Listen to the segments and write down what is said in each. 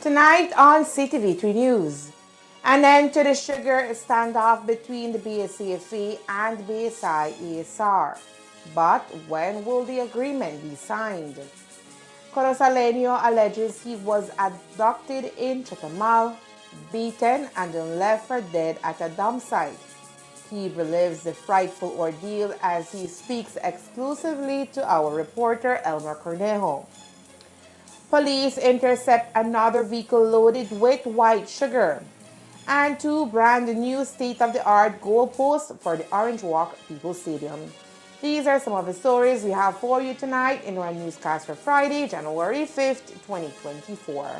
Tonight on CTV3 News, an end to the sugar standoff between the BSCFA and BSI ESR. But when will the agreement be signed? Corosaleño alleges he was abducted in Chatamal, beaten and then left for dead at a dump site. He relives the frightful ordeal as he speaks exclusively to our reporter Elmer Cornejo. Police intercept another vehicle loaded with white sugar and two brand new state-of-the-art goalposts for the Orange Walk People's Stadium. These are some of the stories we have for you tonight in our newscast for Friday, January 5th, 2024.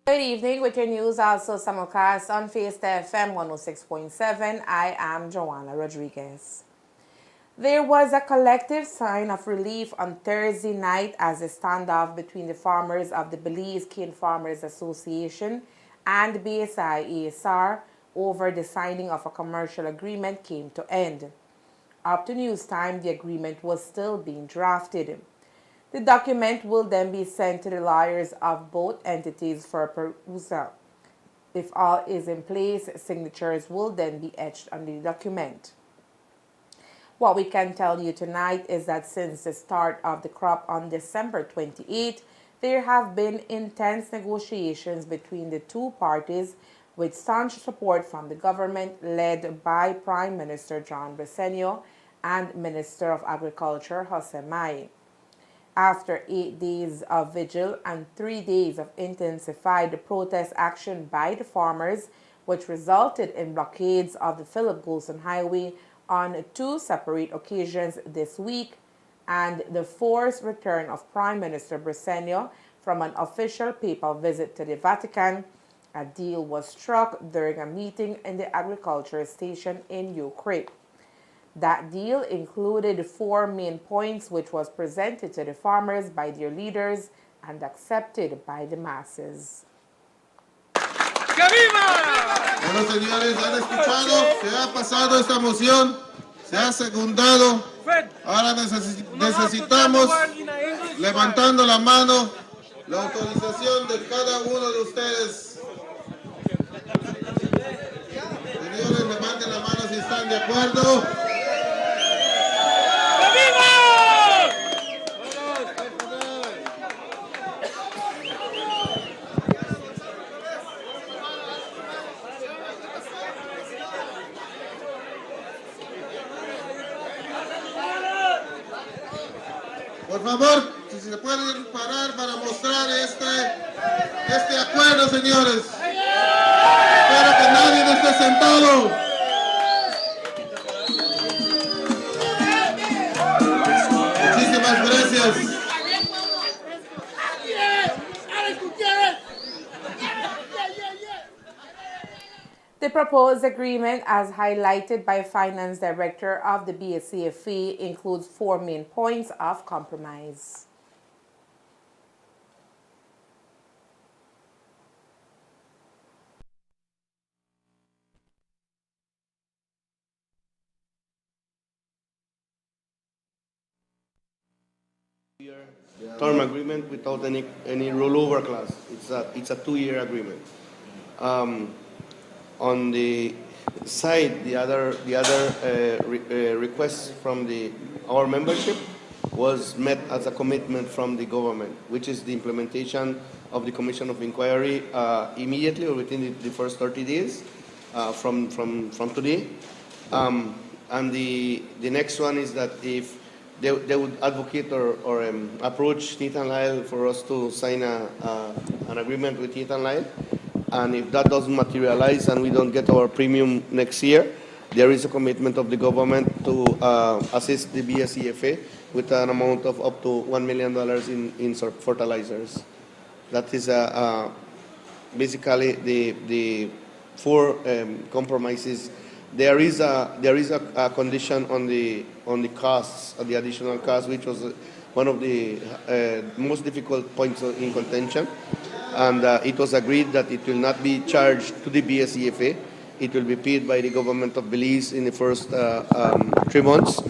Good evening with your news, also simulcast on Face FM 106.7. I am Joanna Rodriguez. There was a collective sign of relief on Thursday night as the standoff between the farmers of the Belizean Farmers Association and BSI ESR over the signing of a commercial agreement came to end. Up to news time, the agreement was still being drafted. The document will then be sent to the lawyers of both entities for perusal. If all is in place, signatures will then be etched on the document. What we can tell you tonight is that since the start of the crop on December 28, there have been intense negotiations between the two parties with staunch support from the government led by Prime Minister John Briceño and Minister of Agriculture Jose Mai. After 8 days of vigil and 3 days of intensified protest action by the farmers, which resulted in blockades of the Philip Golson Highway on 2 separate occasions this week, and the forced return of Prime Minister Briceño from an official papal visit to the Vatican, a deal was struck during a meeting in the agriculture station in Ukraine. That deal included 4 main points which was presented to the farmers by their leaders and accepted by the masses. ¡Que viva! Bueno, señores, han escuchado, se ha pasado esta moción, se ha secundado. Ahora necesitamos, levantando la mano, la autorización de cada uno de ustedes señores, levanten la mano si están de acuerdo. Por favor, si se pueden parar para mostrar este acuerdo, señores. Espero que nadie no esté sentado. Muchísimas gracias. The proposed agreement, as highlighted by Finance Director of the BSCFE, includes 4 main points of compromise. Term agreement without any rollover clause. It's a 2-year agreement. On the side, the other request from our membership was met as a commitment from the government, which is the implementation of the Commission of Inquiry immediately or within the first 30 days from today. And the next one is that if they would advocate or approach Nathan Lyle for us to sign an agreement with Nathan Lyle. And if that doesn't materialize and we don't get our premium next year, there is a commitment of the government to assist the BSCFA with an amount of up to $1 million in fertilizers. That is basically the 4 compromises. There is a condition on the costs, the additional costs, which was one of the most difficult points in contention. And it was agreed that it will not be charged to the BSCFA. It will be paid by the government of Belize in the first 3 months,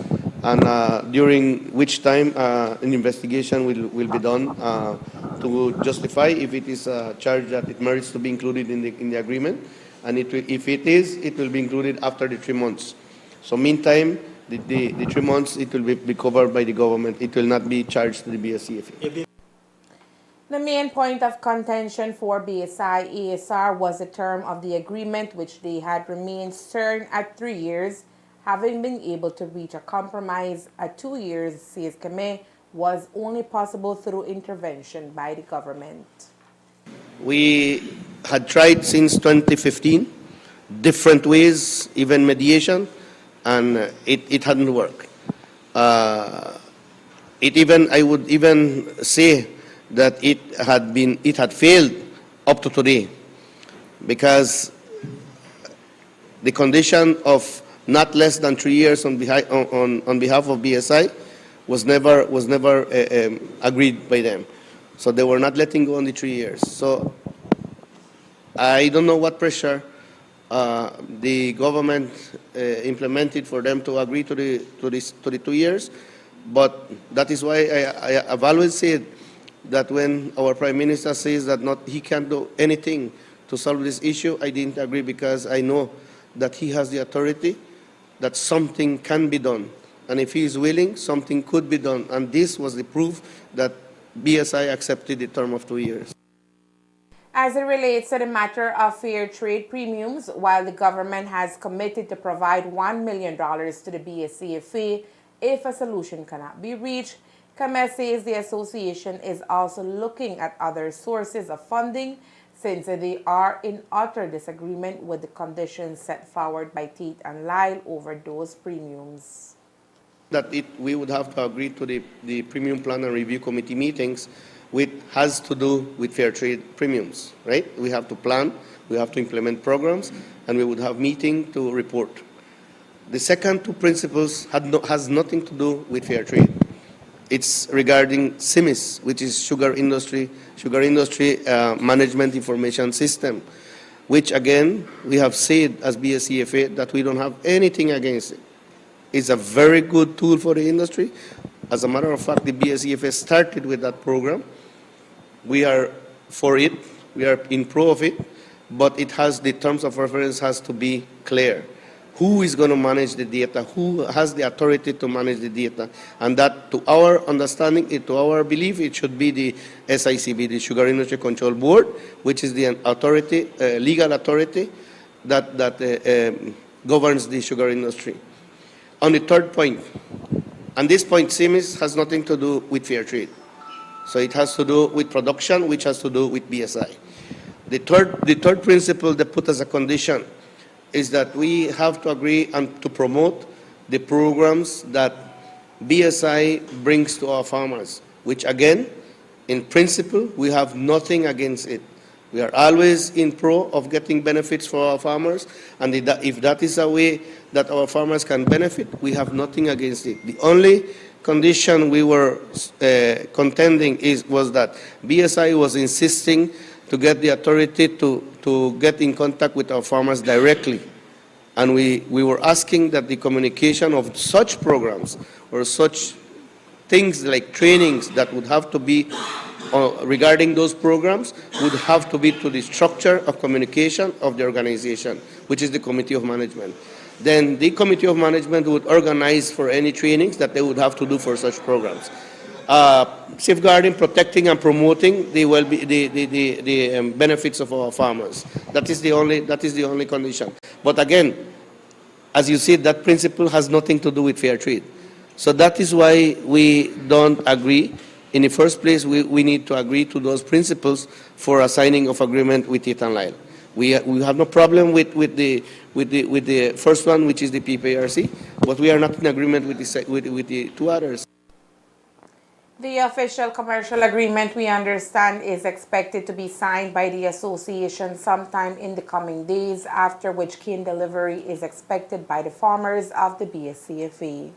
and during which time an investigation will be done to justify if it is a charge that it merits to be included in the agreement. And if it is, it will be included after the 3 months. So meantime, the 3 months, it will be covered by the government. It will not be charged to the BSCFA. The main point of contention for BSI ASR was the term of the agreement, which they had remained stern at 3 years, having been able to reach a compromise at 2 years, says Kame, was only possible through intervention by the government. We had tried since 2015, different ways, even mediation, and it hadn't worked. I would even say that it had failed up to today, because the condition of not less than 3 years on behalf of BSI was never agreed by them. So they were not letting go on the 3 years. So I don't know what pressure the government implemented for them to agree to the 2 years, but that is why I've always said that when our Prime Minister says that he can't do anything to solve this issue, I didn't agree, because I know that he has the authority, that something can be done. And if he is willing, something could be done. And this was the proof that BSI accepted the term of 2 years. As it relates to the matter of fair trade premiums, while the government has committed to provide $1 million to the BSCFA if a solution cannot be reached, Kame says the association is also looking at other sources of funding, since they are in utter disagreement with the conditions set forward by Tate and Lyle over those premiums. That we would have to agree to the Premium Plan and Review Committee meetings, which has to do with fair trade premiums, right? We have to plan, we have to implement programs, and we would have meeting to report. The second 2 principles has nothing to do with fair trade. It's regarding SIMIS, which is Sugar Industry Management Information System, which again, we have said as BSCFA that we don't have anything against it. It's a very good tool for the industry. As a matter of fact, the BSCFA started with that program. We are for it. We are in pro of it. but it has the terms of reference has to be clear. Who is going to manage the data? Who has the authority to manage the data? And that, to our understanding, to our belief, it should be the SICB, the Sugar Industry Control Board, which is the authority, legal authority that governs the sugar industry. On the third point, and this point, CIMIS has nothing to do with fair trade. So it has to do with production, which has to do with BSI. The third principle they put as a condition is that we have to agree and to promote the programs that BSI brings to our farmers, which again, in principle, we have nothing against it. We are always in pro of getting benefits for our farmers, and if that is a way that our farmers can benefit, we have nothing against it. The only condition we were contending was that BSI was insisting to get the authority to get in contact with our farmers directly. And we were asking that the communication of such programs or such things like trainings that would have to be regarding those programs would have to be to the structure of communication of the organization, which is the Committee of Management. Then the Committee of Management would organize for any trainings that they would have to do for such programs. Safeguarding, protecting, and promoting the benefits of our farmers. That is the only condition. But again, as you see, that principle has nothing to do with fair trade. So that is why we don't agree. In the first place, we need to agree to those principles for a signing of agreement with Ethan Lyle. We have no problem with the first one, which is the PPRC, but we are not in agreement with the two others. The official commercial agreement, we understand, is expected to be signed by the association sometime in the coming days, after which cane delivery is expected by the farmers of the BSCFA.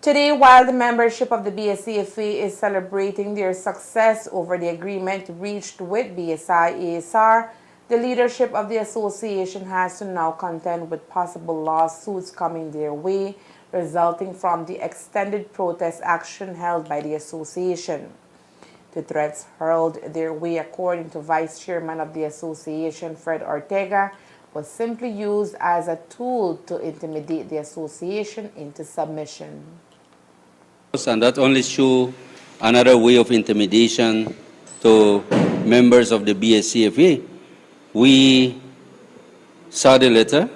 Today, while the membership of the BSCFA is celebrating their success over the agreement reached with BSI-ASR, the leadership of the association has to now contend with possible lawsuits coming their way, resulting from the extended protest action held by the association. The threats hurled their way, according to Vice Chairman of the association, Fred Ortega, was simply used as a tool to intimidate the association into submission. And that only shows another way of intimidation to members of the BSCFA. We saw the letter.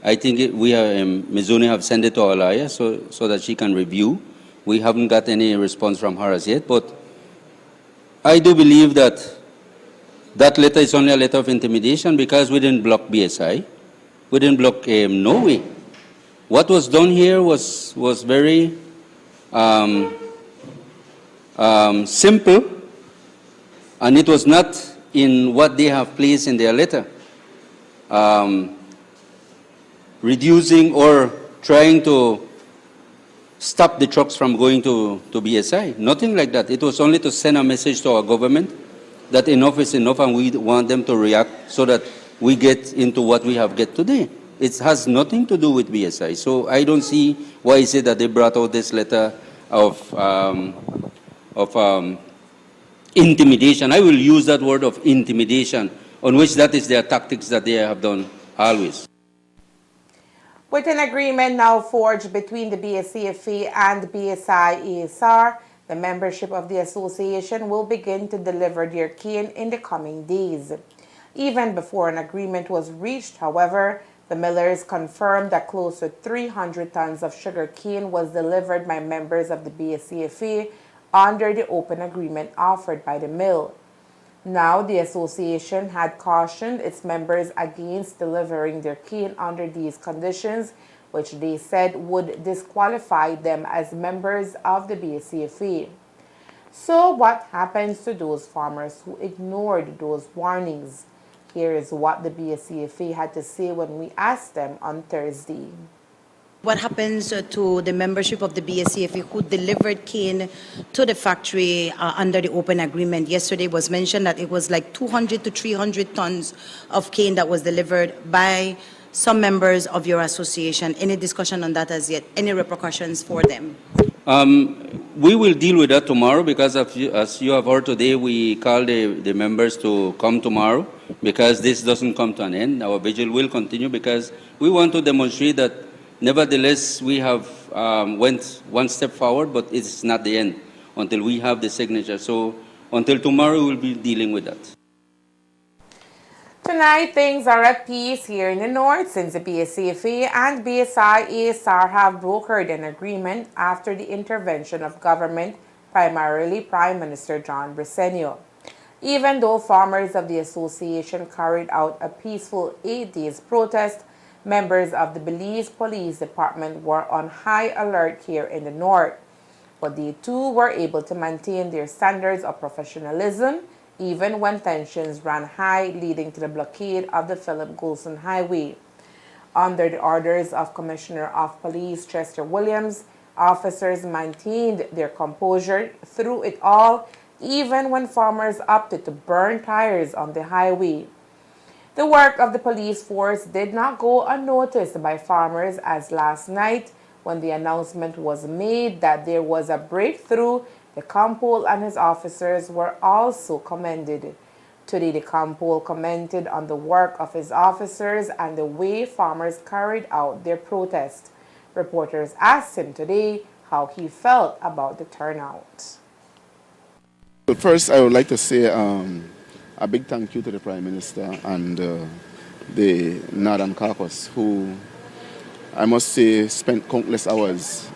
I think Mizuni have sent it to our lawyer so that she can review. We haven't got any response from her as yet, but I do believe that that letter is only a letter of intimidation because we didn't block BSI. We didn't block Norway. What was done here was very simple, and it was not in what they have placed in their letter. Reducing or trying to stop the trucks from going to BSI. Nothing like that. It was only to send a message to our government that enough is enough and we want them to react so that we get into what we have get today. It has nothing to do with BSI. So I don't see why is it that they brought out this letter of intimidation. I will use that word of intimidation, on which that is their tactics that they have done always. With an agreement now forged between the BSCFA and the BSI-ASR, the membership of the association will begin to deliver their cane in the coming days. Even before an agreement was reached, however, the millers confirmed that close to 300 tons of sugar cane was delivered by members of the BSCFA under the open agreement offered by the mill. Now, the association had cautioned its members against delivering their cane under these conditions, which they said would disqualify them as members of the BSCFA. So what happens to those farmers who ignored those warnings? Here is what the BSCFA had to say when we asked them on Thursday. What happens to the membership of the BSCFA who delivered cane to the factory under the open agreement? Yesterday was mentioned that it was like 200 to 300 tons of cane that was delivered by some members of your association. Any discussion on that as yet? Any repercussions for them? We will deal with that tomorrow because as you have heard today, we call the members to come tomorrow because this doesn't come to an end. Our vigil will continue because we want to demonstrate that nevertheless we have went one step forward, but it's not the end until we have the signature. So until tomorrow, we'll be dealing with that. Tonight, things are at peace here in the north since the BSCFA and BSI-ASR have brokered an agreement after the intervention of government, primarily Prime Minister John Briceño. Even though farmers of the association carried out a peaceful 8 days protest, members of the Belize Police Department were on high alert here in the north. But they too were able to maintain their standards of professionalism even when tensions ran high, leading to the blockade of the Philip Goulson Highway. Under the orders of Commissioner of Police Chester Williams, officers maintained their composure through it all, even when farmers opted to burn tires on the highway. The work of the police force did not go unnoticed by farmers, as last night, when the announcement was made that there was a breakthrough, the Compole and his officers were also commended. Today, the Compole commented on the work of his officers and the way farmers carried out their protest. Reporters asked him today how he felt about the turnout. Well, first, I would like to say a big thank you to the Prime Minister and the Northern Caucus, who I must say spent countless hours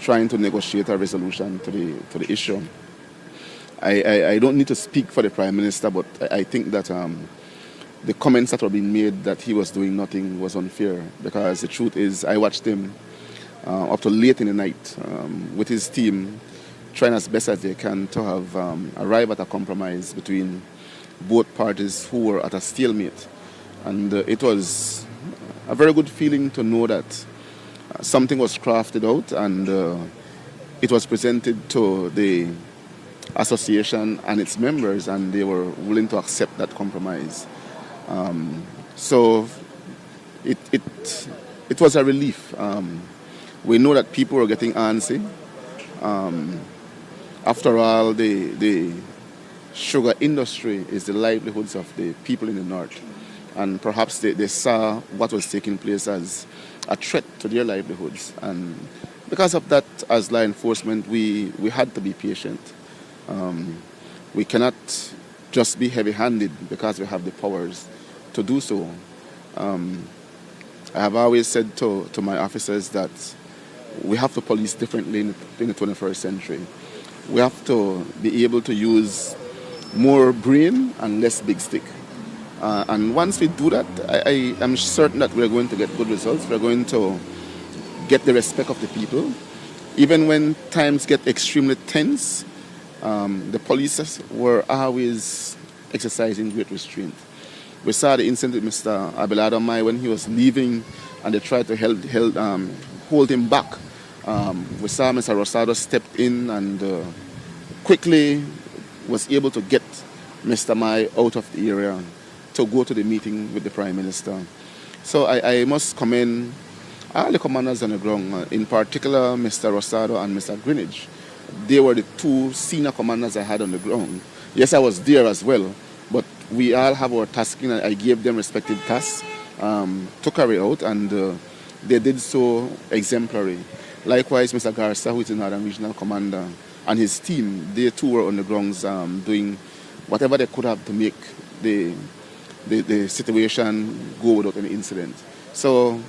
trying to negotiate a resolution to the issue. I don't need to speak for the Prime Minister, but I think that the comments that were being made that he was doing nothing was unfair, because the truth is I watched him up to late in the night with his team trying as best as they can to have arrived at a compromise between both parties who were at a stalemate. And it was a very good feeling to know that something was crafted out and it was presented to the association and its members, and they were willing to accept that compromise. So it was a relief. We know that people were getting antsy. After all, the sugar industry is the livelihoods of the people in the north, and perhaps they saw what was taking place as a threat to their livelihoods. And because of that, as law enforcement, we had to be patient. We cannot just be heavy-handed because we have the powers to do so. I have always said to my officers that we have to police differently in the 21st century. We have to be able to use more brain and less big stick. And once we do that, I am certain that we're going to get good results. We're going to get the respect of the people. Even when times get extremely tense, the police were always exercising great restraint. We saw the incident with Mr. Abelardo Mai when he was leaving and they tried to hold him back. We saw Mr. Rosado stepped in and quickly was able to get Mr. Mai out of the area to go to the meeting with the Prime Minister. So I must commend all the commanders on the ground, in particular Mr. Rosado and Mr. Greenwich. They were the two senior commanders I had on the ground. Yes, I was there as well, but we all have our tasking, and I gave them respective tasks to carry out, and they did so exemplary. Likewise, Mr. Garza, who is the Northern Regional Commander, and his team, they too were on the grounds doing whatever they could have to make the situation go without any incident. So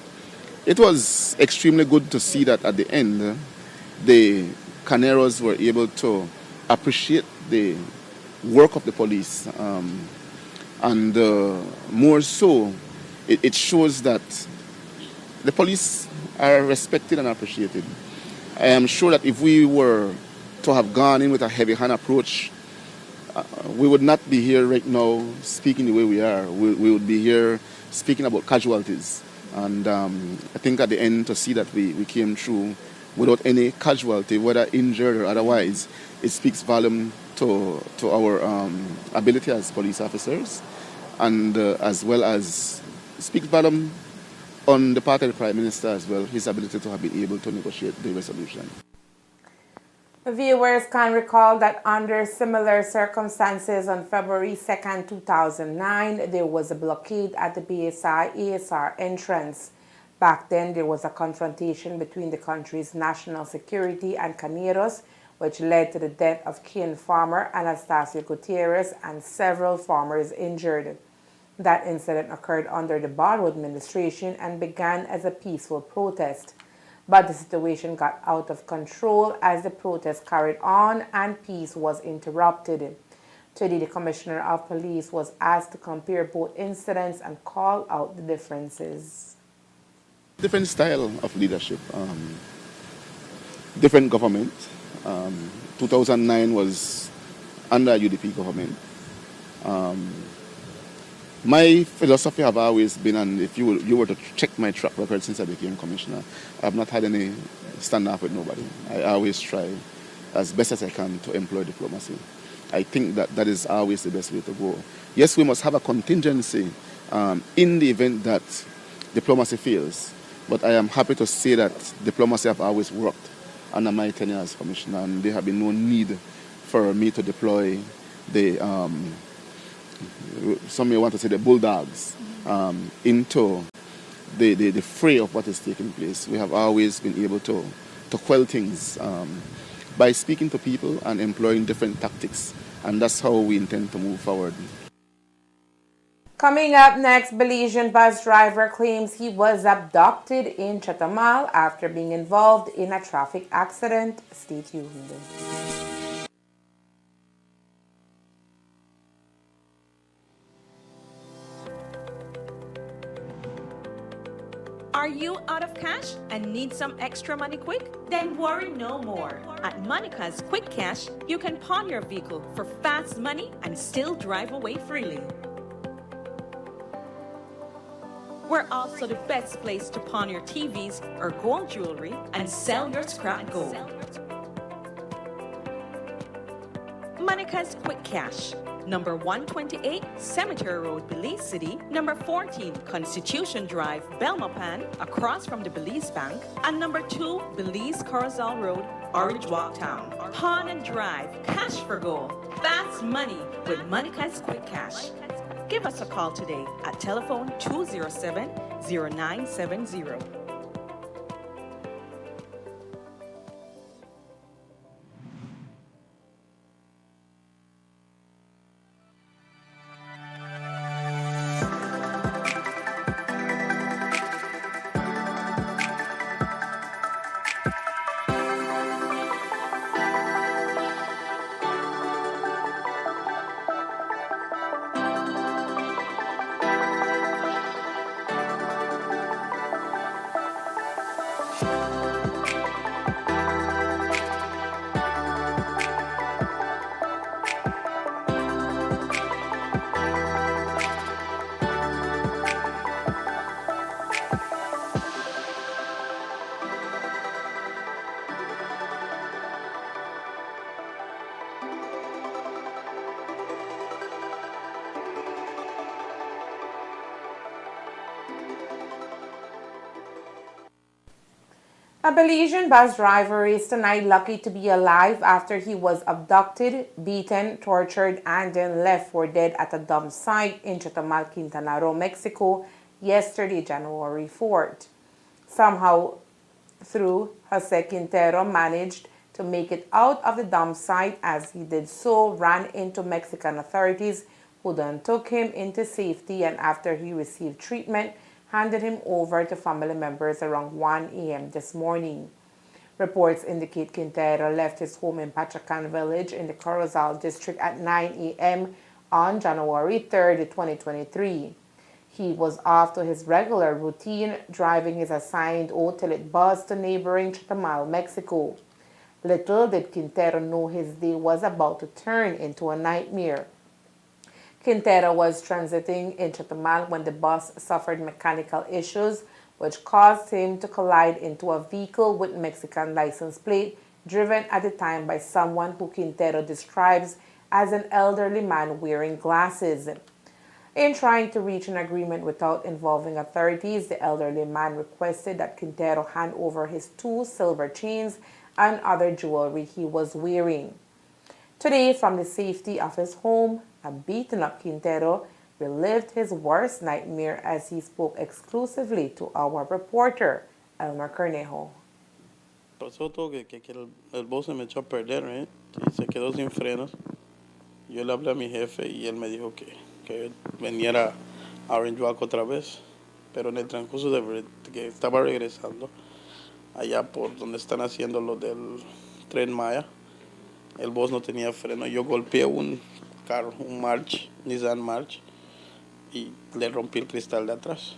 it was extremely good to see that at the end, the Caneros were able to appreciate the work of the police. And more so, it shows that the police are respected and appreciated. I am sure that if we were to have gone in with a heavy-hand approach, we would not be here right now speaking the way we are. We would be here speaking about casualties. And I think at the end, to see that we came through without any casualty, whether injured or otherwise, it speaks volume to our ability as police officers, and as well as speaks volume on the part of the Prime Minister as well, his ability to have been able to negotiate the resolution. Viewers can recall that under similar circumstances on February 2nd, 2009, there was a blockade at the BSI-ASR entrance. Back then, there was a confrontation between the country's national security and Caneros, which led to the death of cane farmer Anastacio Gutierrez and several farmers injured. That incident occurred under the Barrow administration and began as a peaceful protest. But the situation got out of control as the protest carried on and peace was interrupted. Today, the Commissioner of Police was asked to compare both incidents and call out the differences. Different style of leadership, different government. 2009 was under a UDP government. My philosophy have always been, and if you were to check my track record since I became commissioner, I've not had any standoff with nobody. I always try as best as I can to employ diplomacy. I think that is always the best way to go. Yes, we must have a contingency in the event that diplomacy fails, but I am happy to say that diplomacy have always worked under my tenure as commissioner, and there have been no need for me to deploy the some may want to say the bulldogs into the fray of what is taking place. We have always been able to quell things by speaking to people and employing different tactics, and that's how we intend to move forward. Coming up next, Belizean bus driver claims he was abducted in Chetumal after being involved in a traffic accident. Stay tuned. Are you out of cash and need some extra money quick? Then worry no more. At Monica's Quick Cash, you can pawn your vehicle for fast money and still drive away freely. We're also the best place to pawn your TVs or gold jewelry and sell your scrap gold. Monica's Quick Cash. Number 128, Cemetery Road, Belize City. Number 14, Constitution Drive, Belmopan, across from the Belize Bank. And number 2, Belize Corozal Road, Orange Walk Town. Pawn and drive, cash for gold. Fast money with Monica's Quick Cash. Give us a call today at telephone 207-0970. A Belizean bus driver is tonight lucky to be alive after he was abducted, beaten, tortured, and then left for dead at a dump site in Chetumal, Quintana Roo, Mexico, yesterday, January 4th. Somehow, through Jose Quintero managed to make it out of the dump site. As he did so, ran into Mexican authorities, who then took him into safety, and after he received treatment, handed him over to family members around 1 a.m. this morning. Reports indicate Quintero left his home in Pachacan village in the Corozal district at 9 a.m. on January 3rd, 2023. He was off to his regular routine, driving his assigned Otilit bus to neighboring Chetumal, Mexico. Little did Quintero know his day was about to turn into a nightmare. Quintero was transiting in Chetumal when the bus suffered mechanical issues, which caused him to collide into a vehicle with Mexican license plate, driven at the time by someone who Quintero describes as an elderly man wearing glasses. In trying to reach an agreement without involving authorities, the elderly man requested that Quintero hand over his 2 silver chains and other jewelry he was wearing. Today, from the safety of his home, a beaten-up Quintero relived his worst nightmare as he spoke exclusively to our reporter, Elmer Cornejo. Pasó todo que el boss se me echó a perder, ¿eh? Y se quedó sin frenos. Yo le hablé a mi jefe y él me dijo que viniera a Orange Walk otra vez. Pero en el transcurso de que estaba regresando, allá por donde están haciendo lo del Tren Maya, el boss no tenía freno. Yo golpeé un carro, un March, Nissan March, y le rompí el cristal de atrás.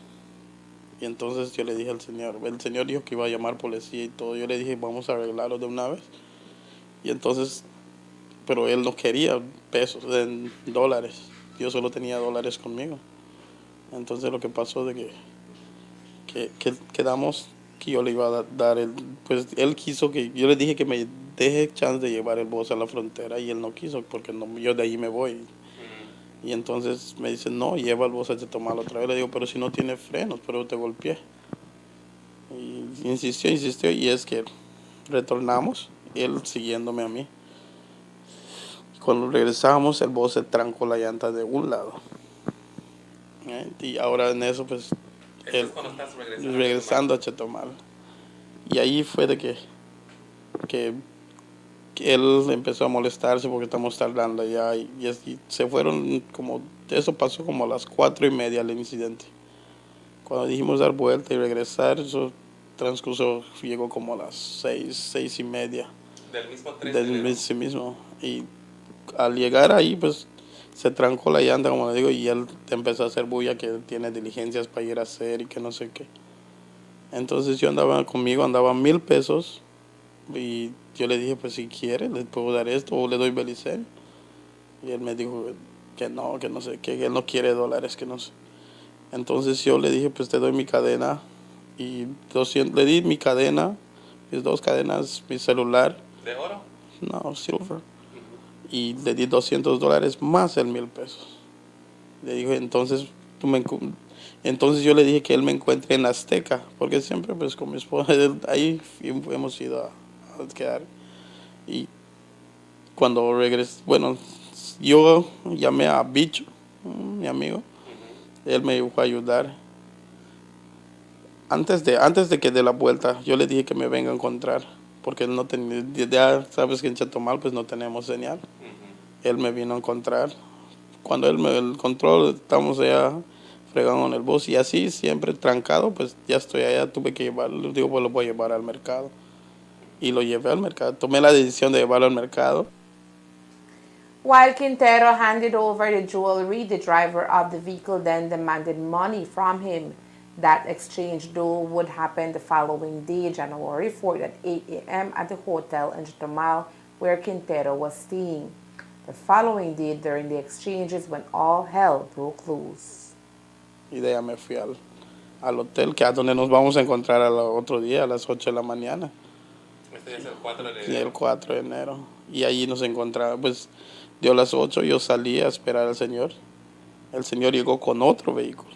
Y entonces yo le dije al señor, el señor dijo que iba a llamar policía y todo. Yo le dije, vamos a arreglarlo de una vez. Y entonces, pero él no quería pesos, dólares. Yo solo tenía dólares conmigo. Entonces lo que pasó de que quedamos que yo le iba a dar pues él quiso que, yo le dije que me deje chance de llevar el boss a la frontera y él no quiso porque no, yo de ahí me voy. Y entonces me dice, no, lleva el boss a tomarlo otra vez. Le digo, pero si no tiene frenos, pero te golpeé. Y insistió, y es que retornamos, él siguiéndome a mí. Cuando regresamos, el boss se trancó la llanta de un lado. Y ahora en eso, pues, él, cuando estás regresando a Chetumal. Y ahí fue de que él empezó a molestarse porque estamos tardando ya y se fueron como, eso pasó como a las 4:30 el incidente. Cuando dijimos dar vuelta y regresar, eso transcurso llegó como a las 6:30. Del mismo tren. Del mismo. Y al llegar ahí, pues se trancó la llanta, como le digo, y él empezó a hacer bulla que tiene diligencias para ir a hacer y que no sé qué. Entonces yo andaba 1,000 pesos. Y yo le dije, pues si quiere, le puedo dar esto o le doy Belizean. Y él me dijo que no sé, que él no quiere dólares, que no sé. Entonces yo le dije, pues te doy mi cadena. Y 200, le di mi cadena, mis 2 cadenas, mi celular. ¿De oro? No, silver. Y le di $200 más el 1,000 pesos. Le dije, entonces yo le dije que él me encuentre en Azteca, porque siempre pues con mi esposa, ahí hemos ido a quedar. Y cuando regresé, bueno, yo llamé a Bicho, mi amigo, él me iba a ayudar. Antes de que dé la vuelta, yo le dije que me venga a encontrar, porque él no tenía, ya sabes que en Chetumal pues no tenemos señal. Él me vino a encontrar. Cuando él me encontró, estamos allá fregando en el bus y así siempre trancado, pues ya estoy allá, tuve que llevarlo, digo, pues lo voy a llevar al mercado. Y lo llevé al mercado. Tomé la decisión de llevarlo al mercado. While Quintero handed over the jewelry, the driver of the vehicle then demanded money from him. That exchange, though, would happen the following day, January 4th at 8 a.m. at the hotel in Chetumal where Quintero was staying. The following day, during the exchanges, when all hell broke loose. Y de allá me fui al hotel, que es donde nos vamos a encontrar al otro día, a las 8 de la mañana. Este es el 4 de enero. Sí, el 4 de enero. Y allí nos encontramos, pues, dio las 8, yo salí a esperar al señor. El señor llegó con otro vehículo.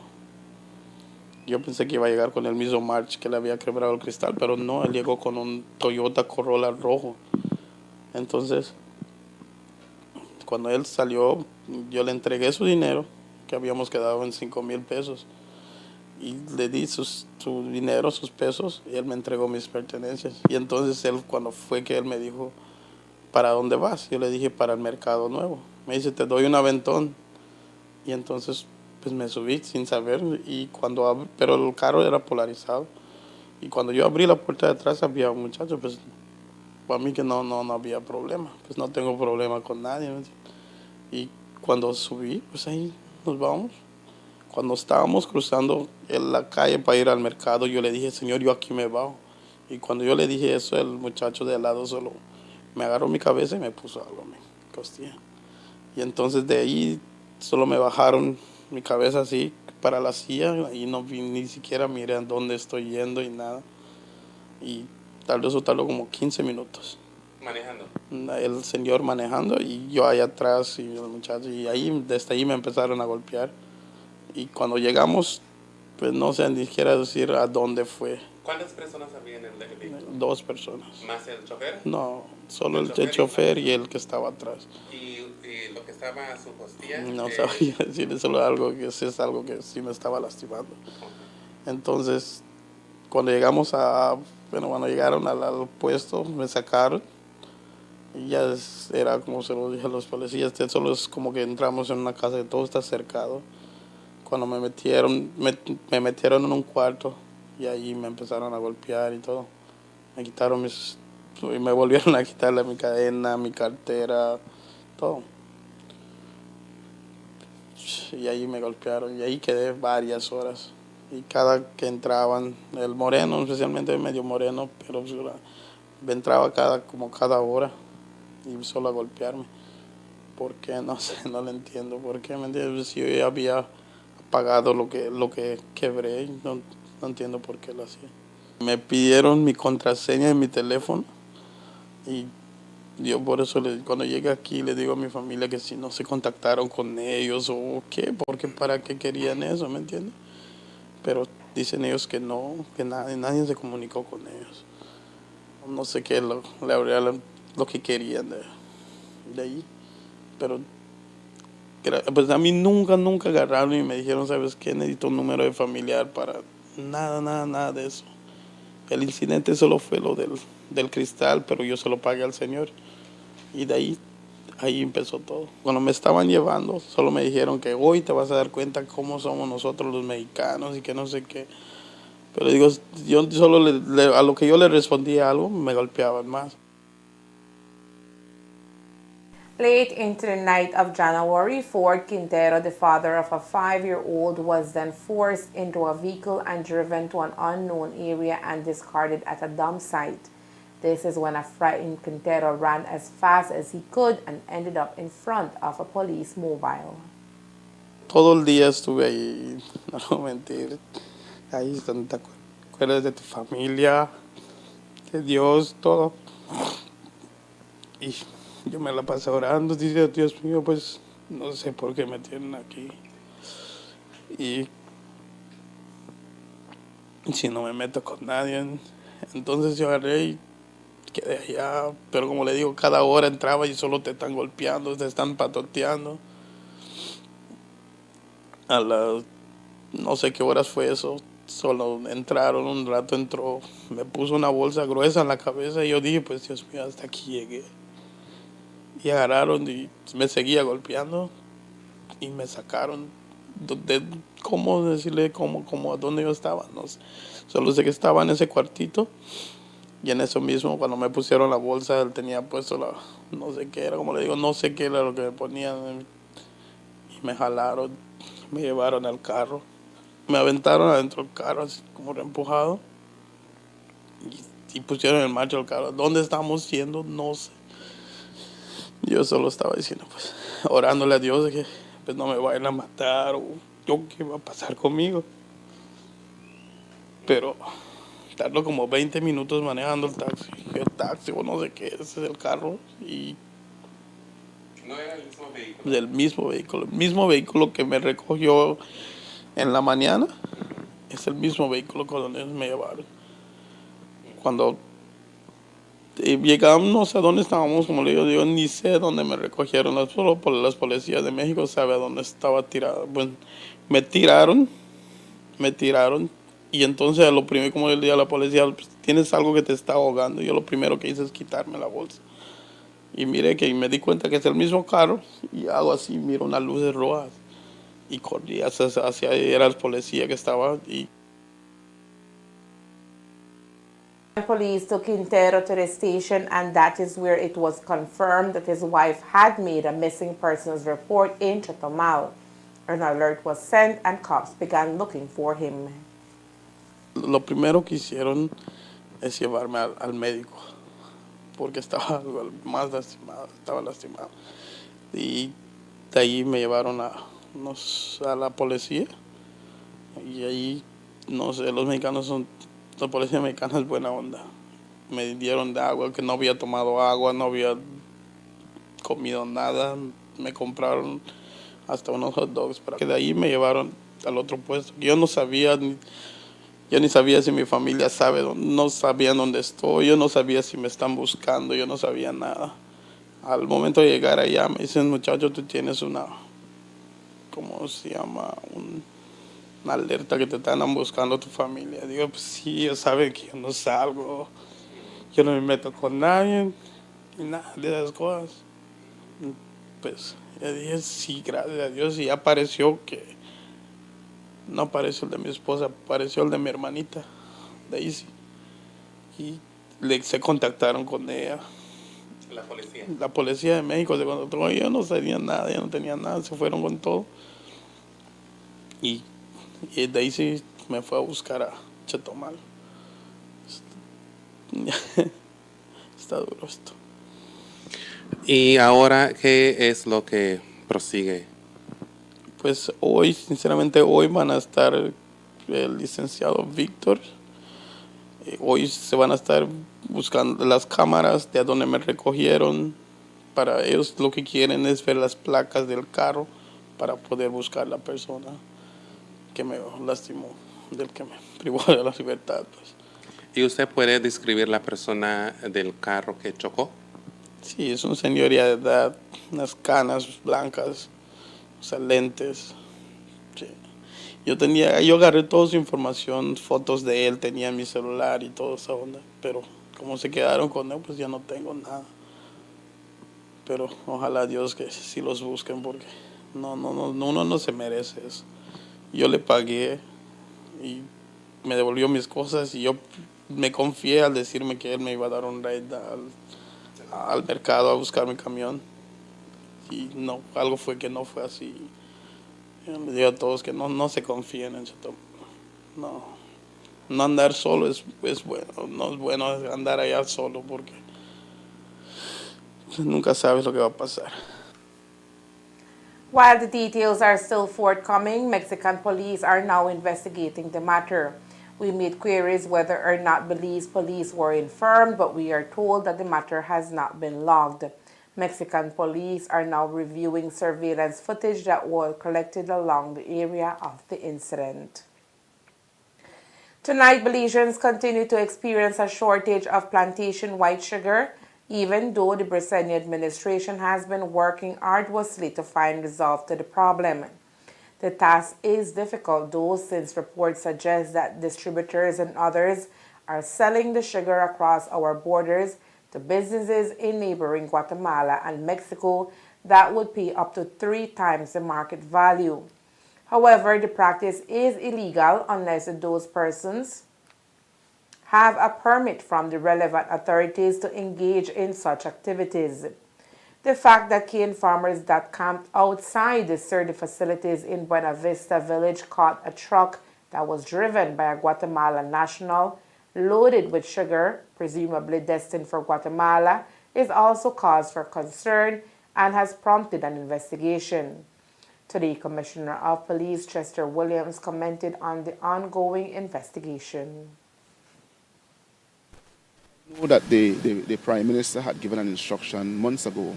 Yo pensé que iba a llegar con el mismo March que le había quebrado el cristal, pero no, él llegó con un Toyota Corolla rojo. Entonces, cuando él salió, yo le entregué su dinero, que habíamos quedado en 5,000 pesos. Y le di su dinero, sus pesos, y él me entregó mis pertenencias. Y entonces él, cuando fue que él me dijo, ¿para dónde vas? Yo le dije, para el mercado nuevo. Me dice, te doy un aventón. Y entonces, pues me subí sin saber, y pero el carro era polarizado. Y cuando yo abrí la puerta de atrás había un muchacho, pues para mí que no había problema. Pues no tengo problema con nadie, ¿no? Y cuando subí, pues ahí nos vamos. Cuando estábamos cruzando la calle para ir al mercado, yo le dije, señor, yo aquí me bajo. Y cuando yo le dije eso, el muchacho de al lado solo me agarró mi cabeza y me puso algo en mi costilla. Y entonces de ahí solo me bajaron mi cabeza así para la silla y no vi, ni siquiera miré a dónde estoy yendo y nada. Y tardó como 15 minutos. Manejando. El señor manejando y yo allá atrás y el muchacho. Y ahí, desde ahí me empezaron a golpear. Y cuando llegamos Pues no sé ni siquiera decir a dónde fue. ¿Cuántas personas había en el vehículo? 2 personas. ¿Más el chofer? No, solo el chofer y el que estaba atrás. ¿Y lo que estaba a su costilla? No sabía decir, solo algo que es algo que sí me estaba lastimando. Entonces, cuando llegamos cuando llegaron al puesto, me sacaron. Y ya era como se lo dije a los policías, solo es como que entramos en una casa que todo está cercado. Cuando me metieron en un cuarto y ahí me empezaron a golpear y todo. Me quitaron y me volvieron a quitarle mi cadena, mi cartera, todo. Y ahí me golpearon y ahí quedé varias horas. Y cada que entraban, el moreno, especialmente medio moreno, pero entraba como cada hora y solo a golpearme. ¿Por qué? No sé, no lo entiendo. ¿Por qué? ¿Me entiendes? Si yo ya había pagado lo que quebré, no entiendo por qué lo hacía. Me pidieron mi contraseña de mi teléfono y yo por eso cuando llegué aquí le digo a mi familia que si no se contactaron con ellos o qué, porque para qué querían eso, ¿me entiendes? Pero dicen ellos que no, que nadie se comunicó con ellos. No sé qué es lo que querían de ahí, pero pues a mí nunca agarraron y me dijeron, ¿sabes qué? Necesito un número de familiar para nada de eso. El incidente solo fue lo del cristal, pero yo se lo pagué al señor. Y de ahí empezó todo. Cuando me estaban llevando, solo me dijeron que hoy te vas a dar cuenta cómo somos nosotros los mexicanos y que no sé qué. Pero digo, yo solo a lo que yo le respondía algo, me golpeaban más. Late into the night of January, Ford Quintero, the father of a 5-year-old, was then forced into a vehicle and driven to an unknown area and discarded at a dump site. This is when a frightened Quintero ran as fast as he could and ended up in front of a police mobile. Todo el día estuve ahí, no voy a mentir. Ahí es donde te acuerdas de tu familia, de Dios, todo. Y yo me la pasé orando, dice, Dios mío, pues no sé por qué me tienen aquí. Y si no me meto con nadie, entonces yo agarré y quedé allá. Pero como le digo, cada hora entraba y solo te están golpeando, te están patoteando. A las no sé qué horas fue eso, solo entraron, un rato entró, me puso una bolsa gruesa en la cabeza y yo dije, pues Dios mío, hasta aquí llegué. Y agarraron y me seguía golpeando y me sacaron. ¿Cómo decirle cómo a dónde yo estaba? No sé. Solo sé que estaba en ese cuartito y en eso mismo cuando me pusieron la bolsa él tenía puesto no sé qué era, como le digo, no sé qué era lo que me ponían y me jalaron, me llevaron al carro. Me aventaron adentro del carro, así como reempujado. Y pusieron en marcha el carro. ¿Dónde estamos yendo? No sé. Yo solo estaba diciendo, pues, orándole a Dios de que pues, no me vayan a matar o qué va a pasar conmigo. Pero tardo como 20 minutos manejando el taxi o no sé qué, ese es el carro. Y ¿No era el mismo vehículo? el mismo vehículo que me recogió en la mañana. Es el mismo vehículo con donde me llevaron. Cuando llegamos, no sé dónde estábamos, como le digo, yo ni sé dónde me recogieron. Solo por las policías de México sabe dónde estaba tirado. Pues me tiraron. Y entonces lo primero, como le dije a la policía, pues, tienes algo que te está ahogando. Yo lo primero que hice es quitarme la bolsa. Y mire que me di cuenta que es el mismo carro. Y hago así, miro unas luces rojas. Y corrí hacia ahí, era el policía que estaba y Police took Quintero to the station, and that is where it was confirmed that his wife had made a missing persons report in Chatomal. An alert was sent and cops began looking for him. lo primero que hicieron es llevarme al médico porque estaba algo más lastimado, estaba lastimado. Y de ahí me llevaron a la policía y ahí, no sé, la policía mexicana es buena onda. Me dieron de agua, que no había tomado agua, no había comido nada, me compraron hasta unos hot dogs. Que de ahí me llevaron al otro puesto. Yo no sabía, yo ni sabía si mi familia sabe, no sabían dónde estoy, yo no sabía si me están buscando, yo no sabía nada. Al momento de llegar allá me dicen, muchacho, tú tienes una, ¿cómo se llama? Una alerta que te están buscando tu familia. Digo, pues sí, ellos saben que yo no salgo, yo no me meto con nadie, y nada de esas cosas. Pues yo dije, sí, gracias a Dios, y apareció que no apareció el de mi esposa, apareció el de mi hermanita, Daisy. Y se contactaron con ella. La policía. La policía de México se contactó. Yo no sabía nada, yo no tenía nada, se fueron con todo. Y Daisy me fue a buscar a Chetumal. Está duro esto. ¿Y ahora qué es lo que prosigue? Pues hoy, sinceramente, hoy van a estar el licenciado Víctor. Hoy se van a estar buscando las cámaras de a donde me recogieron. Para ellos lo que quieren es ver las placas del carro para poder buscar la persona que me lastimó, del que me privó de la libertad. Pues. ¿Y usted puede describir la persona del carro que chocó? Sí, es un señor de edad, unas canas blancas, o sea, lentes. Sí. Yo agarré toda su información, fotos de él, tenía en mi celular y toda esa onda, pero como se quedaron con él, pues ya no tengo nada. Pero ojalá Dios que sí los busquen porque uno no se merece eso. Yo le pagué y me devolvió mis cosas y yo me confié al decirme que él me iba a dar un ride al mercado a buscar mi camión. Y no, algo fue que no fue así. Yo les digo a todos que no se confíen en Chetumal. No andar solo es bueno, no es bueno andar allá solo porque nunca sabes lo que va a pasar. While the details are still forthcoming, Mexican police are now investigating the matter. We made queries whether or not Belize police were informed, but we are told that the matter has not been logged. Mexican police are now reviewing surveillance footage that was collected along the area of the incident. Tonight, Belizeans continue to experience a shortage of plantation white sugar, even though the Belizean administration has been working arduously to find resolve to the problem. The task is difficult, though, since reports suggest that distributors and others are selling the sugar across our borders to businesses in neighboring Guatemala and Mexico that would pay up to 3 times the market value. However, the practice is illegal unless those persons have a permit from the relevant authorities to engage in such activities. The fact that cane farmers that camped outside the CERDI facilities in Buena Vista Village caught a truck that was driven by a Guatemalan national loaded with sugar, presumably destined for Guatemala, is also cause for concern and has prompted an investigation. Today, Commissioner of Police Chester Williams commented on the ongoing investigation. I know that the Prime Minister had given an instruction months ago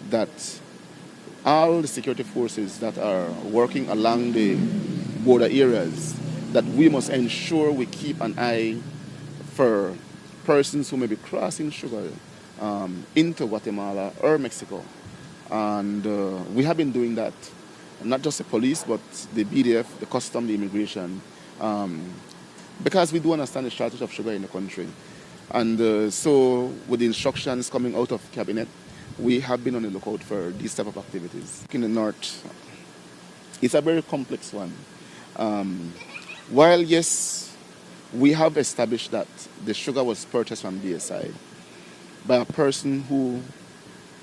that all the security forces that are working along the border areas, that we must ensure we keep an eye for persons who may be crossing sugar into Guatemala or Mexico. And we have been doing that, not just the police, but the BDF, the custom, the immigration, because we do understand the shortage of sugar in the country. And so with the instructions coming out of Cabinet, we have been on the lookout for these type of activities. In the north, it's a very complex one. While, yes, we have established that the sugar was purchased from BSI by a person who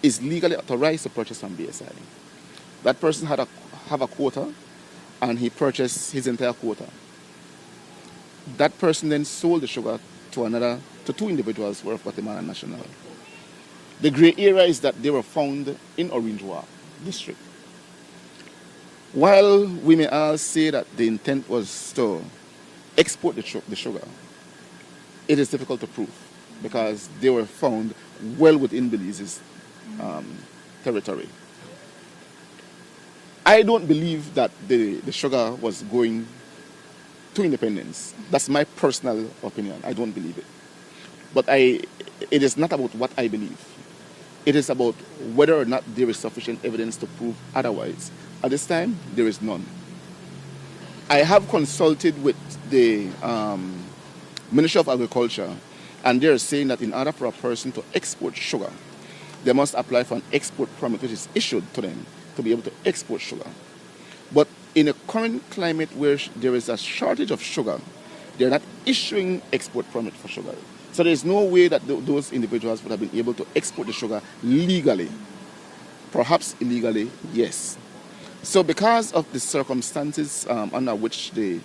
is legally authorized to purchase from BSI. That person have a quota, and he purchased his entire quota. That person then sold the sugar to 2 individuals who are of Guatemalan national. The gray area is that they were found in Orange Walk district. While we may all say that the intent was to export the sugar, it is difficult to prove because they were found well within Belize's territory. I don't believe that the sugar was going to independence. That's my personal opinion. I don't believe it. But it is not about what I believe. It is about whether or not there is sufficient evidence to prove otherwise. At this time, there is none. I have consulted with the Ministry of Agriculture, and they're saying that in order for a person to export sugar, they must apply for an export permit which is issued to them to be able to export sugar. But in a current climate where there is a shortage of sugar, they're not issuing export permit for sugar. So there's no way that those individuals would have been able to export the sugar legally. Perhaps illegally, yes. So because of the circumstances under which the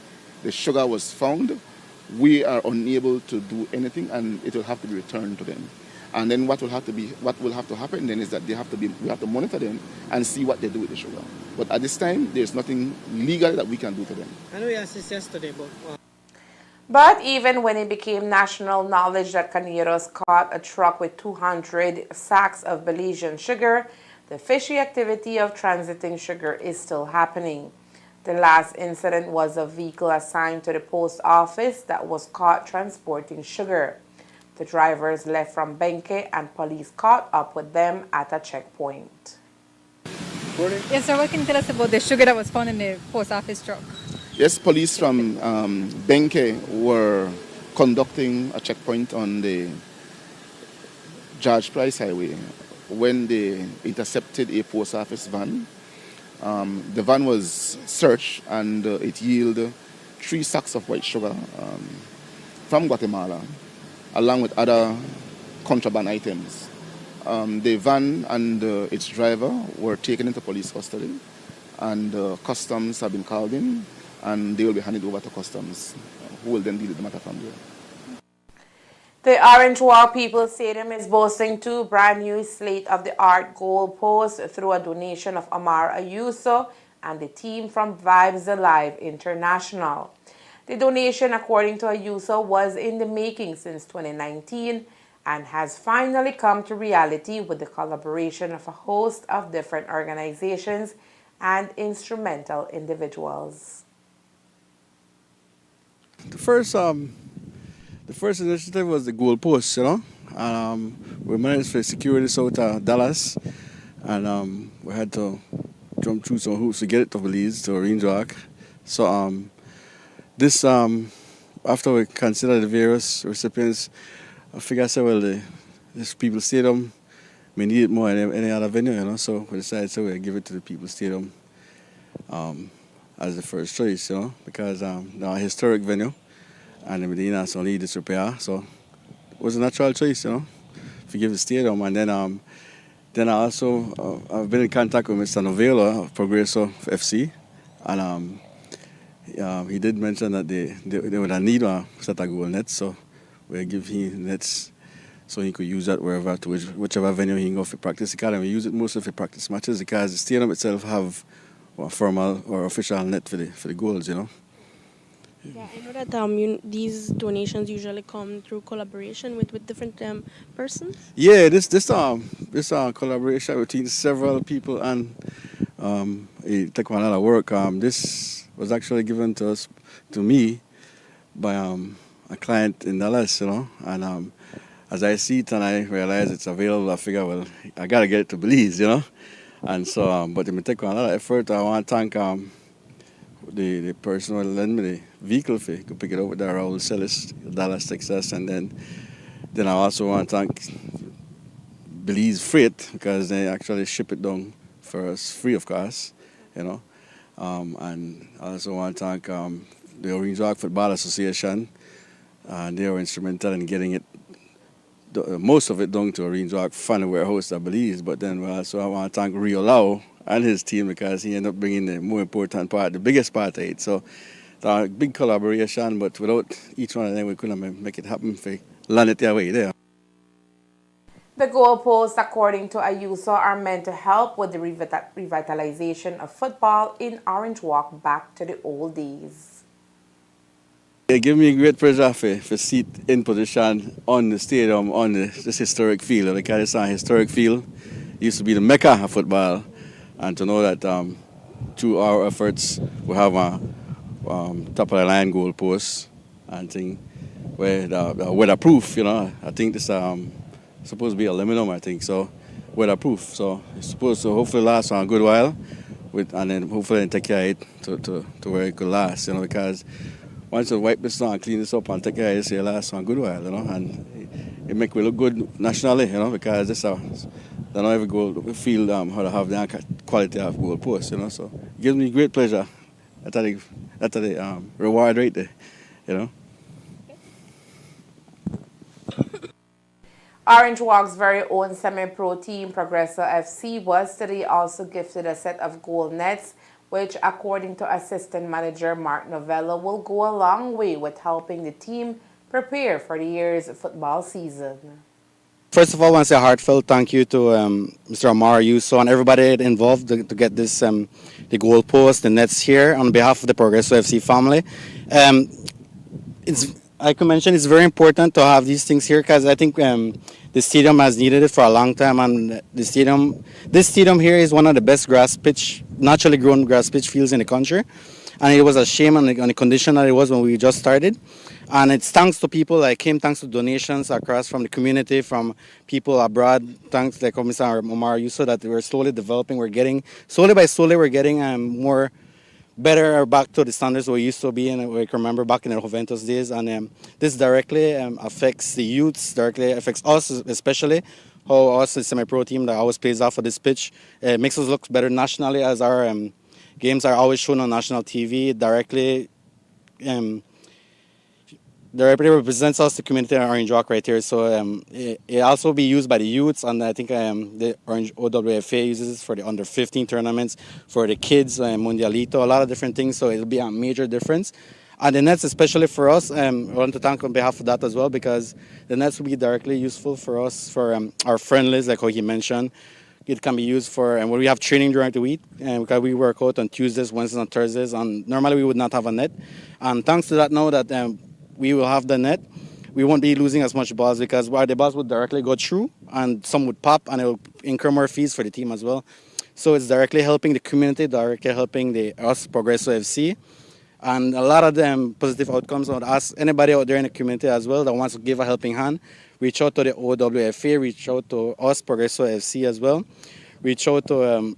sugar was found, we are unable to do anything, and it will have to be returned to them. And then what will have to happen then is that we have to monitor them and see what they do with the sugar. But at this time, there's nothing legal that we can do to them. I know you asked this yesterday, But even when it became national knowledge that Cañeros caught a truck with 200 sacks of Belizean sugar, the fishy activity of transiting sugar is still happening. The last incident was a vehicle assigned to the post office that was caught transporting sugar. The drivers left from Benke and police caught up with them at a checkpoint. Yes, sir. What can you tell us about the sugar that was found in the post office truck? Yes, police from Benke were conducting a checkpoint on the George Price Highway when they intercepted a post office van. The van was searched and it yielded 3 sacks of white sugar from Guatemala, along with other contraband items. The van and its driver were taken into police custody, and customs have been called in, and they will be handed over to customs, who will then deal with the matter from there. The Orange Walk People's Stadium is boasting 2 brand new state-of-the-art goalposts through a donation of Amar Ayuso and the team from Vibes Alive International. The donation, according to Ayuso, was in the making since 2019 and has finally come to reality with the collaboration of a host of different organizations and instrumental individuals. The first initiative was the goalposts, you know. We managed to secure this out of Dallas, and we had to jump through some hoops to get it to Belize, to Orange Walk. So this, after we considered the various recipients, I figured I said, well, this People's Stadium may need it more than any other venue, you know. So we decided we'll give it to the People's Stadium as the first choice, you know, because they're a historic venue and the Medina so need disrepair. So it was a natural choice, you know, to give the stadium. And then I also I've been in contact with Mr. Novella of Progreso FC, and he did mention that they would need a set of goal nets, so we'll give him nets so he could use that wherever, to whichever venue he can go for practice. He can't use it mostly for practice matches because the stadium itself have a formal or official net for the goals, you know. Yeah, I know that these donations usually come through collaboration with different persons. Yeah, this collaboration between several people, and it took a lot of work. This was actually given to me by a client in Dallas, you know, and as I see it and I realize it's available, I figure, well, I gotta get it to Belize, you know, and so but it may take a lot of effort. I want to thank the person who lent me the vehicle fee to pick it up with the Raul Celis, Dallas, Texas, and then I also want to thank Belize Freight because they actually ship it down for us free of cost, you know, and I also want to thank the Orange Walk Football Association, and they were instrumental in getting it, most of it down to Orange Walk Fan Warehouse at Belize, but then also I want to thank Rio Lau and his team because he ended up bringing the more important part, the biggest part of it. So it's a big collaboration, but without each one of them, we couldn't make it happen for land it their way there. The goalposts, according to Ayuso, are meant to help with the revitalization of football in Orange Walk back to the old days. It gave me great pleasure for sit in position on the stadium, on this historic field. Because it's a historic field. It used to be the mecca of football. And to know that through our efforts, we have a top of the line goalposts and thing where the weatherproof. I think this supposed to be aluminum. I think so, weatherproof. So it's supposed to hopefully last for a good while, and then hopefully take care of it to where it could last. Because once you wipe this down and clean this up and take care of it, it lasts for a good while. And it make we look good nationally. Because this they don't ever go feel how to have the quality of goalposts. So it gives me great pleasure. That's the reward right there. Orange Walk's very own semi-pro team, Progresso FC, was today also gifted a set of goal nets, which, according to assistant manager Mark Novello, will go a long way with helping the team prepare for the year's football season. First of all, I want to say a heartfelt thank you to Mr. Amar Yuso and everybody involved to get this the goalpost, the nets here on behalf of the Progresso FC family. I can mention it's very important to have these things here because I think the stadium has needed it for a long time, and this stadium here is one of the best naturally grown grass pitch fields in the country, and it was a shame on the condition that it was when we just started. And it's thanks to people thanks to donations across from the community, from people abroad, thanks like Mr. Omar Yuso, that we're slowly developing. We're getting we're getting more better back to the standards we used to be in. We can remember back in the Juventus days, and this directly affects the youths, directly affects us, especially how us, the semi-pro team that always plays off of this pitch, makes us look better nationally, as our games are always shown on national TV. Directly represents us, the community in Orange Walk right here. So it also be used by the youths, and I think the Orange OWFA uses it for the under 15 tournaments, for the kids, Mundialito, a lot of different things. So it'll be a major difference. And the nets, especially for us, I want to thank on behalf of that as well, because the nets will be directly useful for us for our friendlies, like how he mentioned. It can be used for, and when we have training during the week, because we work out on Tuesdays, Wednesdays, and Thursdays, and normally we would not have a net. And thanks to that, now that we will have the net, we won't be losing as much balls, because the balls would directly go through and some would pop, and it will incur more fees for the team as well. So it's directly helping the community, directly helping us, Progresso FC, and a lot of them positive outcomes. I would ask anybody out there in the community as well that wants to give a helping hand, reach out to the OWFA, reach out to us, Progresso FC as well, reach out to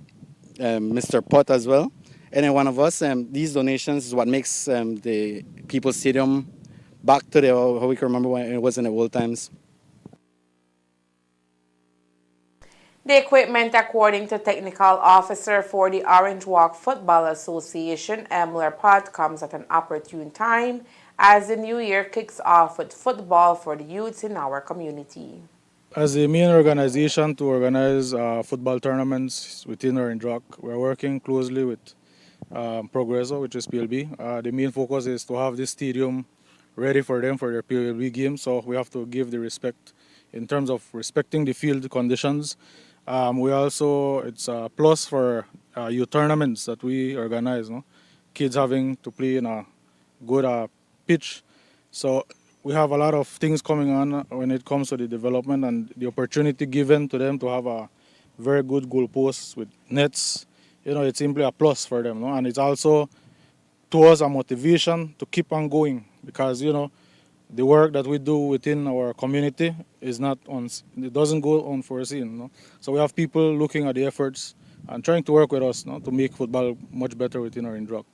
Mr. Pot as well, any one of us. These donations is what makes the People's Stadium back to how we can remember when it was in the old times. The equipment, according to technical officer for the Orange Walk Football Association, Emler Pot, comes at an opportune time as the new year kicks off with football for the youths in our community. As the main organization to organize football tournaments within Orange Walk, we're working closely with Progresso, which is PLB. The main focus is to have this stadium ready for them for their PLB games, so we have to give the respect in terms of respecting the field conditions. It's a plus for youth tournaments that we organize, kids having to play in a good pitch. So we have a lot of things coming on when it comes to the development, and the opportunity given to them to have a very good goalposts with nets. It's simply a plus for them, and it's also to us a motivation to keep on going, because the work that we do within our community it doesn't go unforeseen. So we have people looking at the efforts and trying to work with us to make football much better within Orange Walk.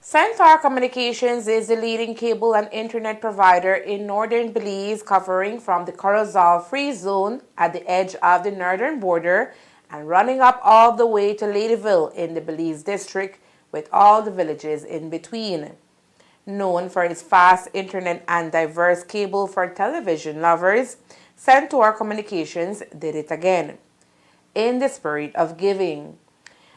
Centaur Communications is the leading cable and internet provider in northern Belize, covering from the Corozal Free Zone at the edge of the northern border and running up all the way to Ladyville in the Belize district, with all the villages in between. Known for its fast internet and diverse cable for television lovers, Centaur Communications did it again, in the spirit of giving,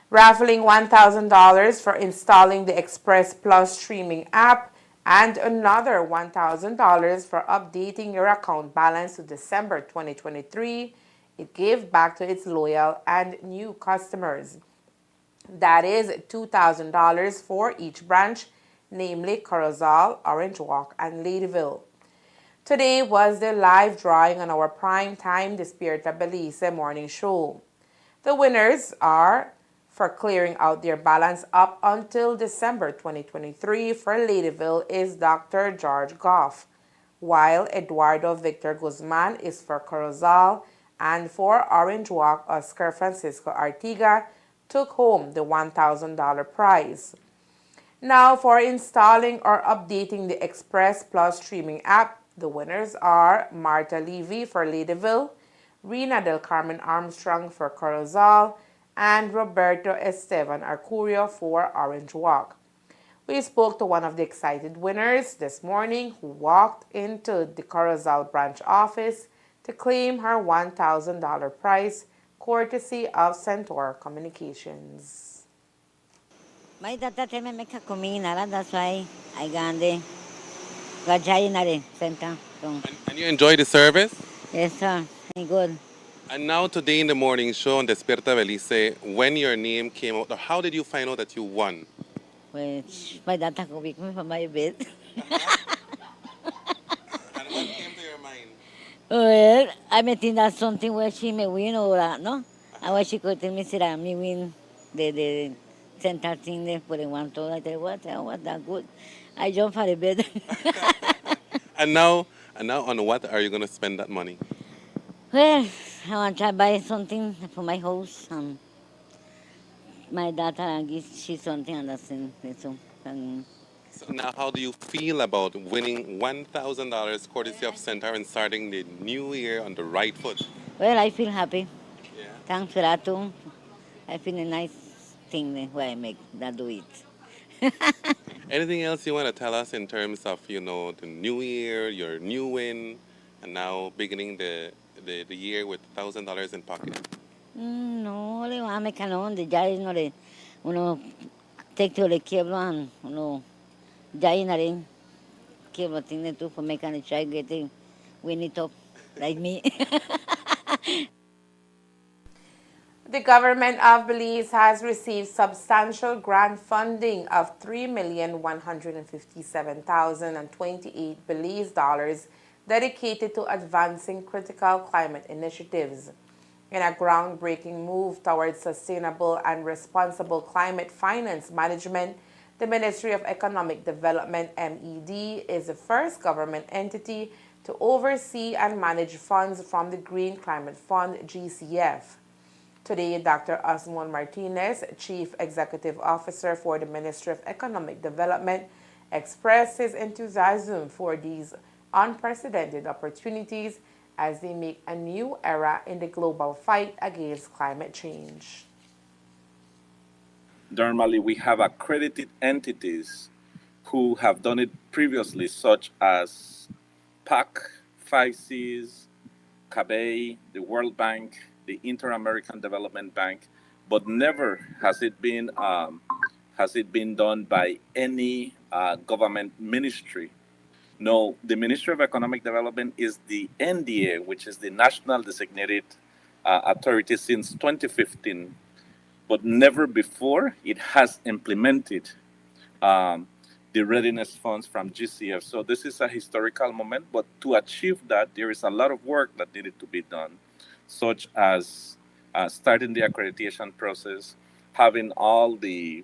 raffling $1,000 for installing the Express Plus streaming app and another $1,000 for updating your account balance to December 2023. It gave back to its loyal and new customers. That is $2,000 for each branch, namely Corozal, Orange Walk, and Ladyville. Today was the live drawing on our prime time The Spirit of Belize morning show. The winners are for clearing out their balance up until December 2023 for Ladyville is Dr. George Goff, while Eduardo Victor Guzman is for Corozal, and for Orange Walk, Oscar Francisco Artiga took home the $1,000 prize. Now, for installing or updating the Express Plus streaming app, the winners are Marta Levy for Ladyville, Rina del Carmen Armstrong for Corozal, and Roberto Esteban Arcurio for Orange Walk. We spoke to one of the excited winners this morning who walked into the Corozal branch office to claim her $1,000 prize, courtesy of Centaur Communications. My data tell me make a communal, that's why I got the Gajayinare center. And you enjoy the service? Yes, sir. Good. And now today in the morning show on Despierta Belize, when your name came out, how did you find out that you won? Which my data could be coming from my bed. And what came to your mind? Well, I may think that's something where she may win or that, no? And where she could tell me, say that me win the center thing there for the $1. I tell her, what? Oh, what that good? I jump for the bed. And now on what are you going to spend that money? Well, I want to try buy something for my house. My daughter give she something and that's it. So now how do you feel about winning $1,000 courtesy of Centaur and starting the new year on the right foot? well, I feel happy. Yeah. Thanks for that too. I feel a nice thing where I make that do it. Anything else you want to tell us in terms of, the new year, your new win, and now beginning the year with $1,000 in pocket? No, le voy a make alone. The judge no le uno take to the cable and uno judge na rin cable thing na too for make and try getting win it up like me. The government of Belize has received substantial grant funding of $3,157,028 Belize dollars dedicated to advancing critical climate initiatives. In a groundbreaking move towards sustainable and responsible climate finance management, the Ministry of Economic Development, MED, is the first government entity to oversee and manage funds from the Green Climate Fund, GCF. Today, Dr. Osmond Martinez, Chief Executive Officer for the Ministry of Economic Development, expressed his enthusiasm for these unprecedented opportunities as they make a new era in the global fight against climate change. Normally, we have accredited entities who have done it previously, such as PAC, 5Cs, CABE, the World Bank, the Inter-American Development Bank, but never has it been done by any government ministry. No, the Ministry of Economic Development is the NDA, which is the National Designated Authority since 2015, but never before it has implemented the readiness funds from GCF. So this is a historical moment, but to achieve that, there is a lot of work that needed to be done, such as starting the accreditation process, having all the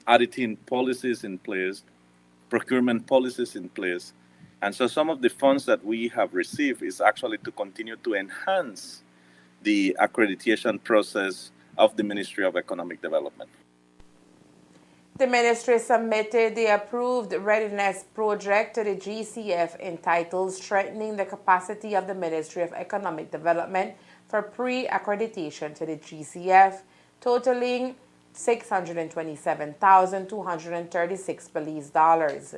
auditing policies in place, procurement policies in place. And so some of the funds that we have received is actually to continue to enhance the accreditation process of the Ministry of Economic Development. The ministry submitted the approved readiness project to the GCF entitled Strengthening the Capacity of the Ministry of Economic Development for Pre-Accreditation to the GCF, totaling $627,236 Belize dollars.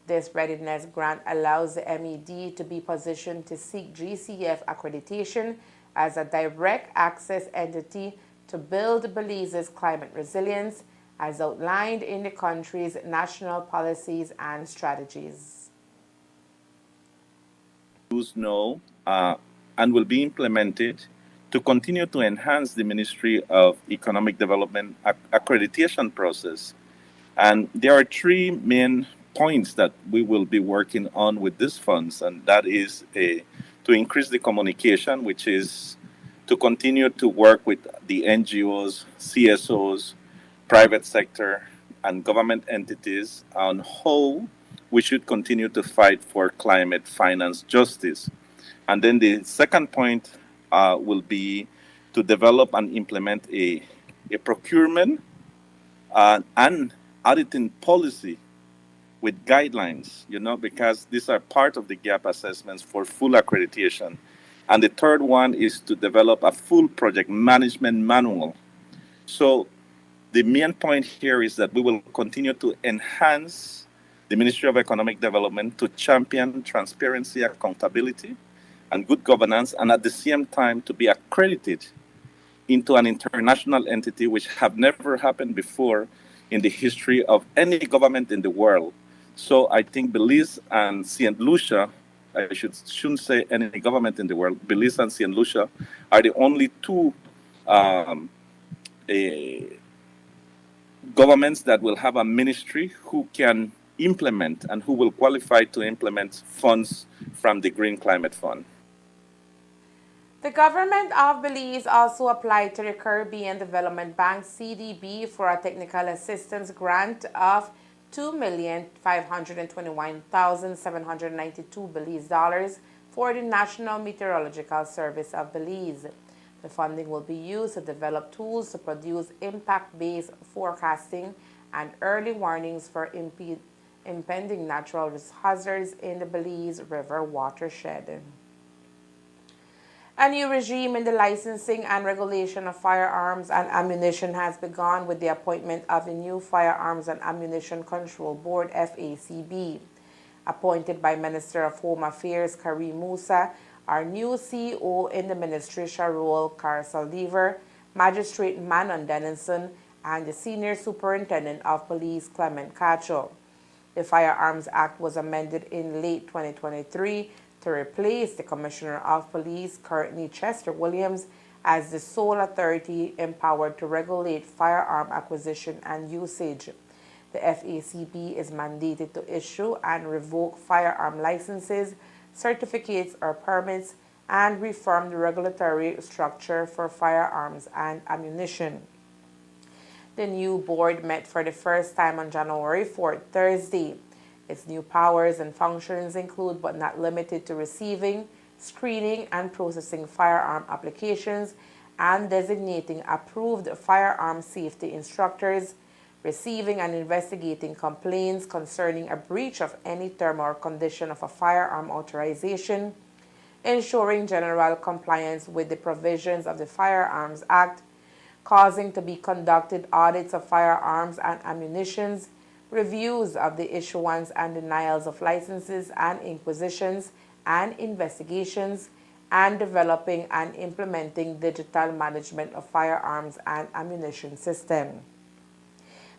This readiness grant allows the MED to be positioned to seek GCF accreditation as a direct access entity to build Belize's climate resilience as outlined in the country's national policies and strategies. Know and will be implemented to continue to enhance the Ministry of Economic Development accreditation process. And there are three main points that we will be working on with these funds, and that is to increase the communication, which is to continue to work with the NGOs, CSOs, private sector, and government entities on how we should continue to fight for climate finance justice. And then the second point will be to develop and implement a procurement and auditing policy with guidelines, because these are part of the gap assessments for full accreditation. And the third one is to develop a full project management manual. So the main point here is that we will continue to enhance the Ministry of Economic Development to champion transparency, accountability, and good governance, and at the same time to be accredited into an international entity, which have never happened before in the history of any government in the world. So I think Belize and St. Lucia, I shouldn't say any government in the world, Belize and St. Lucia are the only two governments that will have a ministry who can implement and who will qualify to implement funds from the Green Climate Fund. The government of Belize also applied to the Caribbean Development Bank CDB for a technical assistance grant of $2,521,792 Belize dollars for the National Meteorological Service of Belize. The funding will be used to develop tools to produce impact-based forecasting and early warnings for impending natural hazards in the Belize River watershed. A new regime in the licensing and regulation of firearms and ammunition has begun with the appointment of the new Firearms and Ammunition Control Board, FACB. Appointed by Minister of Home Affairs Karim Musa, our new CEO in the ministry, Sharol Karsaldiver, Magistrate Manon Dennison, and the Senior Superintendent of Police, Clement Cacho. The Firearms Act was amended in late 2023 to replace the Commissioner of Police, currently Chester Williams, as the sole authority empowered to regulate firearm acquisition and usage. The FACB is mandated to issue and revoke firearm licenses, certificates or permits, and reform the regulatory structure for firearms and ammunition. The new board met for the first time on January 4th, Thursday. Its new powers and functions include, but not limited to, receiving, screening, and processing firearm applications and designating approved firearm safety instructors, receiving and investigating complaints concerning a breach of any term or condition of a firearm authorization, ensuring general compliance with the provisions of the Firearms Act, causing to be conducted audits of firearms and ammunitions, reviews of the issuance and denials of licenses and inquisitions and investigations, and developing and implementing digital management of firearms and ammunition system.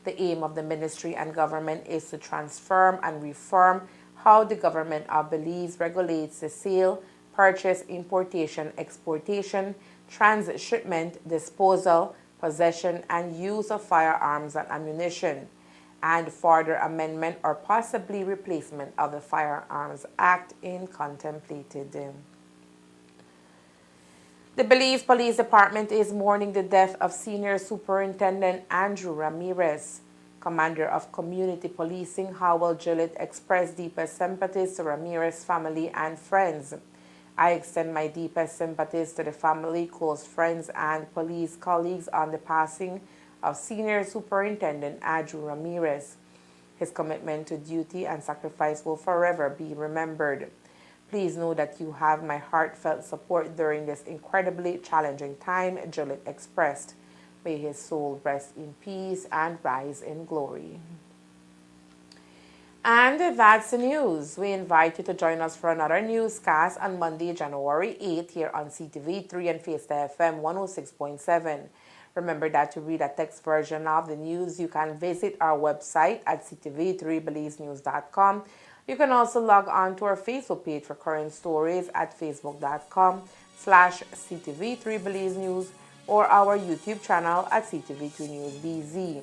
The aim of the ministry and government is to transform and reform how the government of Belize regulates the sale, purchase, importation, exportation, transshipment, disposal, possession, and use of firearms and ammunition, and further amendment or possibly replacement of the Firearms Act in contemplated. The Belize Police Department is mourning the death of Senior Superintendent Andrew Ramirez. Commander of Community Policing Howell Gillett expressed deepest sympathies to Ramirez's family and friends. I extend my deepest sympathies to the family, close friends, and police colleagues on the passing of Senior Superintendent Andrew Ramirez. His commitment to duty and sacrifice will forever be remembered. Please know that you have my heartfelt support during this incredibly challenging time, Gillett expressed. May his soul rest in peace and rise in glory. And that's the news. We invite you to join us for another newscast on Monday, January 8th here on CTV3 and Fiesta FM 106.7. Remember that to read a text version of the news, you can visit our website at ctv3belizenews.com. You can also log on to our Facebook page for current stories at facebook.com/ctv3belizenews or our YouTube channel at CTV2 News BZ.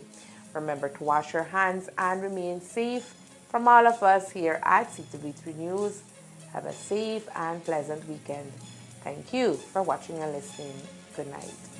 Remember to wash your hands and remain safe. From all of us here at CTV3 News, have a safe and pleasant weekend. Thank you for watching and listening. Good night.